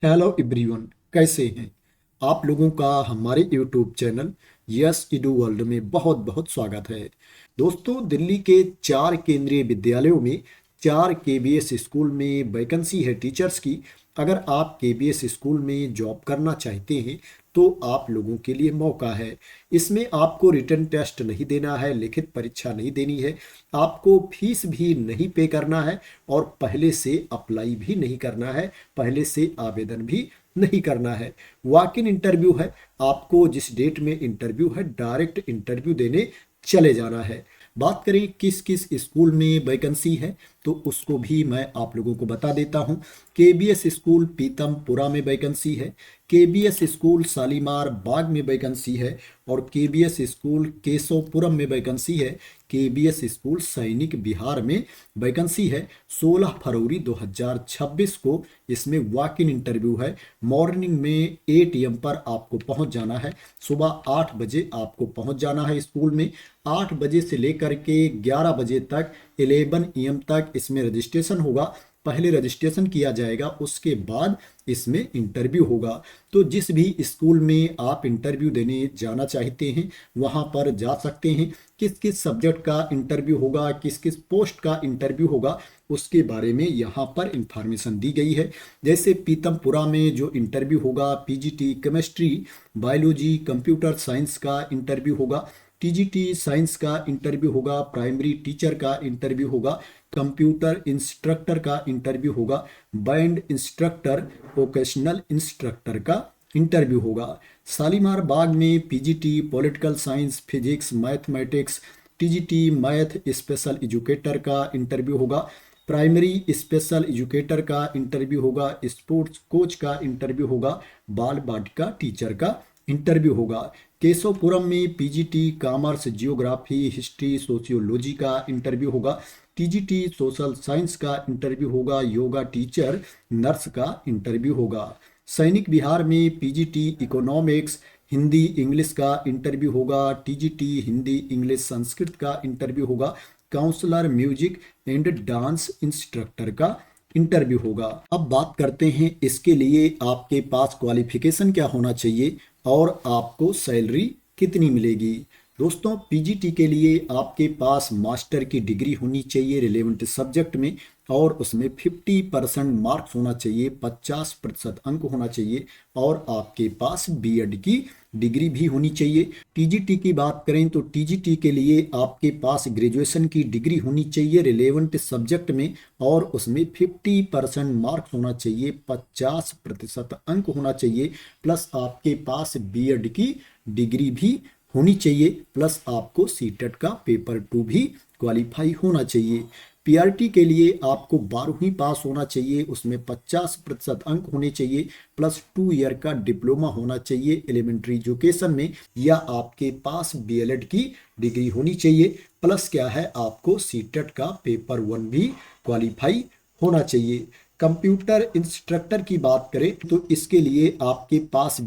Hello everyone, कैसे हैं आप लोगों का हमारे यूट्यूब चैनल यस इडू वर्ल्ड में बहुत बहुत स्वागत है। दोस्तों, दिल्ली के 4 केंद्रीय विद्यालयों में 4 केबीएस स्कूल में वैकेंसी है टीचर्स की। अगर आप केबीएस स्कूल में जॉब करना चाहते हैं तो आप लोगों के लिए मौका है। इसमें आपको रिटन टेस्ट नहीं देना है, लिखित परीक्षा नहीं देनी है, आपको फीस भी नहीं पे करना है और पहले से अप्लाई भी नहीं करना है, पहले से आवेदन भी नहीं करना है। वॉक इन इंटरव्यू है। आपको जिस डेट में इंटरव्यू है डायरेक्ट इंटरव्यू देने चले जाना है। बात करें किस किस स्कूल में वैकेंसी है तो उसको भी मैं आप लोगों को बता देता हूं। केबीएस स्कूल पीतमपुरा में वैकेंसी है, केबीएस स्कूल शालीमार बाग में वैकेंसी है और केबीएस स्कूल केशवपुरम में वैकेंसी है। केबीएस स्कूल सैनिक बिहार में वैकेंसी है। 16 फरवरी 2026 को इसमें वॉक इन इंटरव्यू है। मॉर्निंग में 8 AM पर आपको पहुंच जाना है। सुबह 8 बजे आपको पहुंच जाना है स्कूल में। 8 बजे से लेकर के 11 बजे तक 11 AM तक इसमें रजिस्ट्रेशन होगा। पहले रजिस्ट्रेशन किया जाएगा, उसके बाद इसमें इंटरव्यू होगा। तो जिस भी स्कूल में आप इंटरव्यू देने जाना चाहते हैं वहाँ पर जा सकते हैं। किस किस सब्जेक्ट का इंटरव्यू होगा, किस किस पोस्ट का इंटरव्यू होगा, उसके बारे में यहाँ पर इंफॉर्मेशन दी गई है। जैसे पीतमपुरा में जो इंटरव्यू होगा, PGT chemistry, biology, computer science का इंटरव्यू होगा, टीजीटी साइंस का इंटरव्यू होगा, प्राइमरी टीचर का इंटरव्यू होगा, कंप्यूटर इंस्ट्रक्टर का इंटरव्यू होगा, बैंड इंस्ट्रक्टर, वोकेशनल इंस्ट्रक्टर का इंटरव्यू होगा। शालीमार बाग में PGT political science, physics, mathematics, TGT math special educator का इंटरव्यू होगा, प्राइमरी स्पेशल एजुकेटर का इंटरव्यू होगा, स्पोर्ट्स कोच का इंटरव्यू होगा, बाल बालिका टीचर का इंटरव्यू होगा। केशवपुरम में PGT commerce, geography, history, sociology का इंटरव्यू होगा, टीजीटी सोशल साइंस का इंटरव्यू होगा, योगा टीचर, नर्स का इंटरव्यू होगा। सैनिक बिहार में पीजीटी इकोनॉमिक्स, हिंदी इंग्लिश का इंटरव्यू होगा, टीजीटी हिंदी इंग्लिश संस्कृत का इंटरव्यू होगा, counsellor music and dance instructor का इंटरव्यू होगा। अब बात करते हैं इसके लिए आपके पास क्वालिफिकेशन क्या होना चाहिए और आपको सैलरी कितनी मिलेगी। दोस्तों, पीजीटी के लिए आपके पास मास्टर की डिग्री होनी चाहिए रिलेवेंट सब्जेक्ट में और उसमें 50% मार्क्स होना चाहिए, 50% अंक होना चाहिए और आपके पास बीएड की डिग्री भी होनी चाहिए। टीजीटी की बात करें तो टीजीटी के लिए आपके पास ग्रेजुएशन की डिग्री होनी चाहिए रिलेवेंट सब्जेक्ट में और उसमें 50% मार्क्स होना चाहिए, 50% अंक होना चाहिए, प्लस आपके पास बीएड की डिग्री भी होनी चाहिए, प्लस आपको सीटेट का पेपर 2 भी क्वालिफाई होना चाहिए। पीआरटी के लिए आपको 12वीं पास होना चाहिए, उसमें 50% अंक होने चाहिए, प्लस 2 ईयर का डिप्लोमा होना चाहिए एलिमेंट्री एजुकेशन में, या आपके पास बीएलएड की डिग्री होनी चाहिए, प्लस क्या है आपको सीटेट का पेपर 1 भी क्वालिफाई होना चाहिए। कंप्यूटर इंस्ट्रक्टर की बात करें तो इसके लिए आपके पास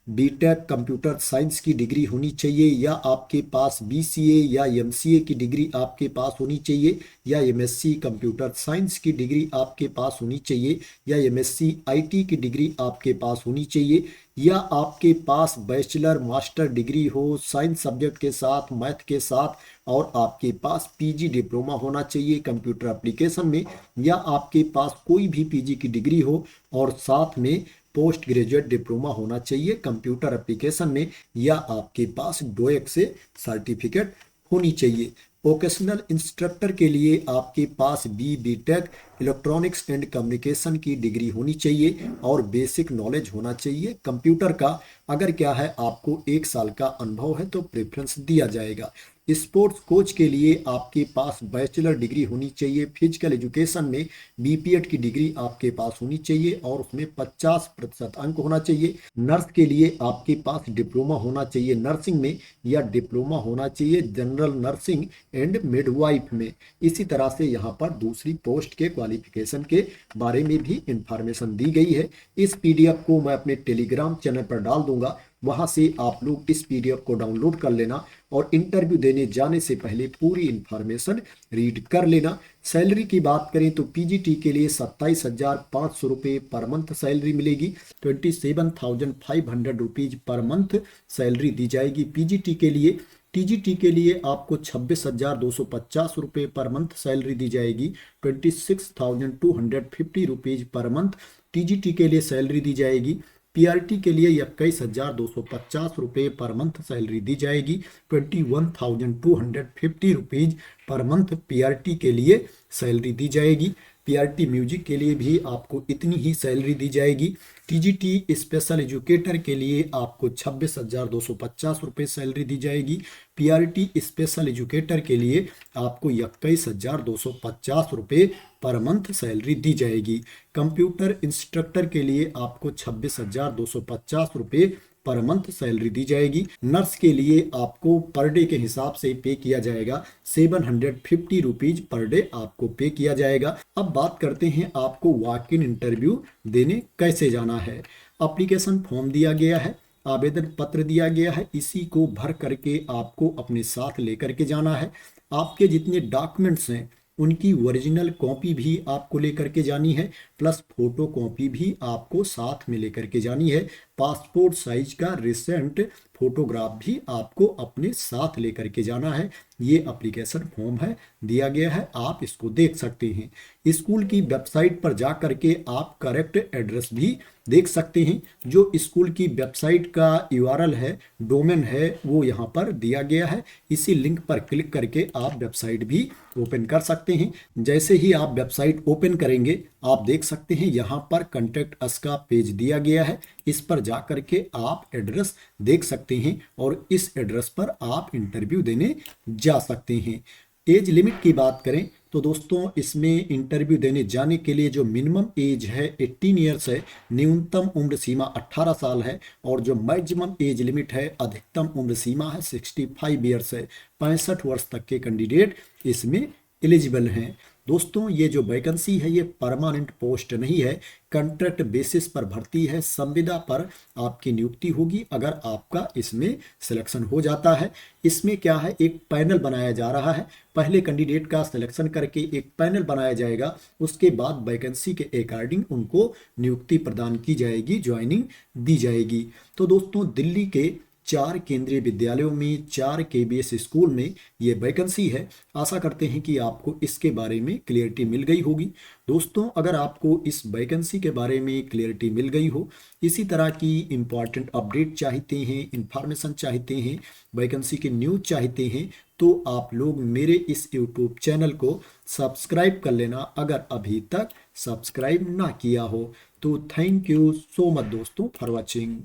बीटेक कंप्यूटर साइंस की डिग्री होनी चाहिए, या आपके पास बीसीए या एमसीए की डिग्री आपके पास होनी चाहिए, या एमएससी कंप्यूटर साइंस की डिग्री आपके पास होनी चाहिए, या एमएससी आईटी की डिग्री आपके पास होनी चाहिए, या आपके पास बैचलर मास्टर डिग्री हो साइंस सब्जेक्ट के साथ, मैथ के साथ, और आपके पास पीजी डिप्लोमा होना चाहिए कंप्यूटर एप्लीकेशन में, या आपके पास कोई भी पीजी की डिग्री हो और साथ में पोस्ट ग्रेजुएट डिप्लोमा होना चाहिए कंप्यूटर एप्लीकेशन में, या आपके पास डोएक से सर्टिफिकेट होनी चाहिए। वोकेशनल इंस्ट्रक्टर के लिए आपके पास बीटेक इलेक्ट्रॉनिक्स एंड कम्युनिकेशन की डिग्री होनी चाहिए और बेसिक नॉलेज होना चाहिए कंप्यूटर का। अगर क्या है आपको 1 साल का अनुभव है तो प्रेफरेंस दिया जाएगा। स्पोर्ट्स कोच के लिए आपके पास बैचलर डिग्री होनी चाहिए फिजिकल एजुकेशन में, बीपीएड की डिग्री आपके पास होनी चाहिए और उसमें 50% अंक होना चाहिए। नर्स के लिए आपके पास डिप्लोमा होना चाहिए नर्सिंग में, या डिप्लोमा होना चाहिए जनरल नर्सिंग एंड मिडवाइफ में। इसी तरह से यहाँ पर दूसरी पोस्ट के क्वालिफिकेशन के बारे में भी इंफॉर्मेशन दी गई है। इस पीडीएफ को मैं अपने टेलीग्राम चैनल पर डाल दूंगा, वहां से आप लोग इस पीडीएफ को डाउनलोड कर लेना और इंटरव्यू देने जाने से पहले पूरी इंफॉर्मेशन रीड कर लेना। सैलरी की बात करें तो पीजीटी के लिए 27,500 रुपये पर मंथ सैलरी मिलेगी। 27,500 रुपीज पर मंथ सैलरी दी जाएगी पीजीटी के लिए। टीजीटी के लिए आपको 26,250 रुपये पर मंथ सैलरी दी जाएगी। 26,250 रुपीज पर मंथ टीजीटी के लिए सैलरी दी जाएगी। पीआरटी के लिए 21,250 रुपये पर मंथ सैलरी दी जाएगी। 21,250 रुपीज पर मंथ पीआरटी के लिए सैलरी दी जाएगी। पीआरटी म्यूजिक के लिए भी आपको इतनी ही सैलरी दी जाएगी। टीजीटी स्पेशल एजुकेटर के लिए आपको 26,250 रुपये सैलरी दी जाएगी। पीआरटी स्पेशल एजुकेटर के लिए आपको 21,250 रुपये पर मंथ सैलरी दी जाएगी। कंप्यूटर इंस्ट्रक्टर के लिए आपको 26,250 रुपये पर मंथ सैलरी दी जाएगी। नर्स के लिए आपको पर डे के हिसाब से पे किया जाएगा। 750 रुपीज पर डे आपको पे किया जाएगा। अब बात करते हैं आपको वॉक इन इंटरव्यू देने कैसे जाना है। एप्लीकेशन फॉर्म दिया गया है, आवेदन पत्र दिया गया है, इसी को भर करके आपको अपने साथ लेकर के जाना है। आपके जितने डॉक्यूमेंट्स हैं उनकी ओरिजिनल कॉपी भी आपको लेकर के जानी है, प्लस फोटो कॉपी भी आपको साथ में लेकर के जानी है। पासपोर्ट साइज का रिसेंट फोटोग्राफ भी आपको अपने साथ लेकर के जाना है। ये एप्लीकेशन फॉर्म है, दिया गया है, आप इसको देख सकते हैं। स्कूल की वेबसाइट पर जा करके आप करेक्ट एड्रेस भी देख सकते हैं। जो स्कूल की वेबसाइट का यूआरएल है, डोमेन है, वो यहाँ पर दिया गया है। इसी लिंक पर क्लिक करके आप वेबसाइट भी ओपन कर सकते हैं। जैसे ही आप वेबसाइट ओपन करेंगे आप देख सकते हैं यहाँ पर कॉन्टैक्ट अस का पेज दिया गया है। इस पर जा करके आप एड्रेस देख सकते हैं और इस एड्रेस पर आप इंटरव्यू देने जा सकते हैं। एज लिमिट की बात करें तो दोस्तों इसमें इंटरव्यू देने जाने के लिए जो मिनिमम एज है 18 ईयर्स है, न्यूनतम उम्र सीमा 18 साल है और जो मैक्सिमम एज लिमिट है, अधिकतम उम्र सीमा है 65 ईयर्स है। 65 वर्ष तक के कैंडिडेट इसमें एलिजिबल हैं। दोस्तों ये जो वैकेंसी है ये परमानेंट पोस्ट नहीं है, कॉन्ट्रैक्ट बेसिस पर भर्ती है। संविदा पर आपकी नियुक्ति होगी अगर आपका इसमें सिलेक्शन हो जाता है। इसमें क्या है, एक पैनल बनाया जा रहा है। पहले कैंडिडेट का सिलेक्शन करके एक पैनल बनाया जाएगा, उसके बाद वैकेंसी के अकॉर्डिंग उनको नियुक्ति प्रदान की जाएगी, ज्वाइनिंग दी जाएगी। तो दोस्तों दिल्ली के 4 केंद्रीय विद्यालयों में 4 केबीएस स्कूल में ये वैकेंसी है। आशा करते हैं कि आपको इसके बारे में क्लियरिटी मिल गई होगी। दोस्तों अगर आपको इस वैकेंसी के बारे में क्लियरिटी मिल गई हो, इसी तरह की इम्पॉर्टेंट अपडेट चाहते हैं, इंफॉर्मेशन चाहते हैं, वैकेंसी की न्यूज चाहते हैं, तो आप लोग मेरे इस यूट्यूब चैनल को सब्सक्राइब कर लेना अगर अभी तक सब्सक्राइब ना किया हो। तो थैंक यू सो मच दोस्तों फॉर वॉचिंग।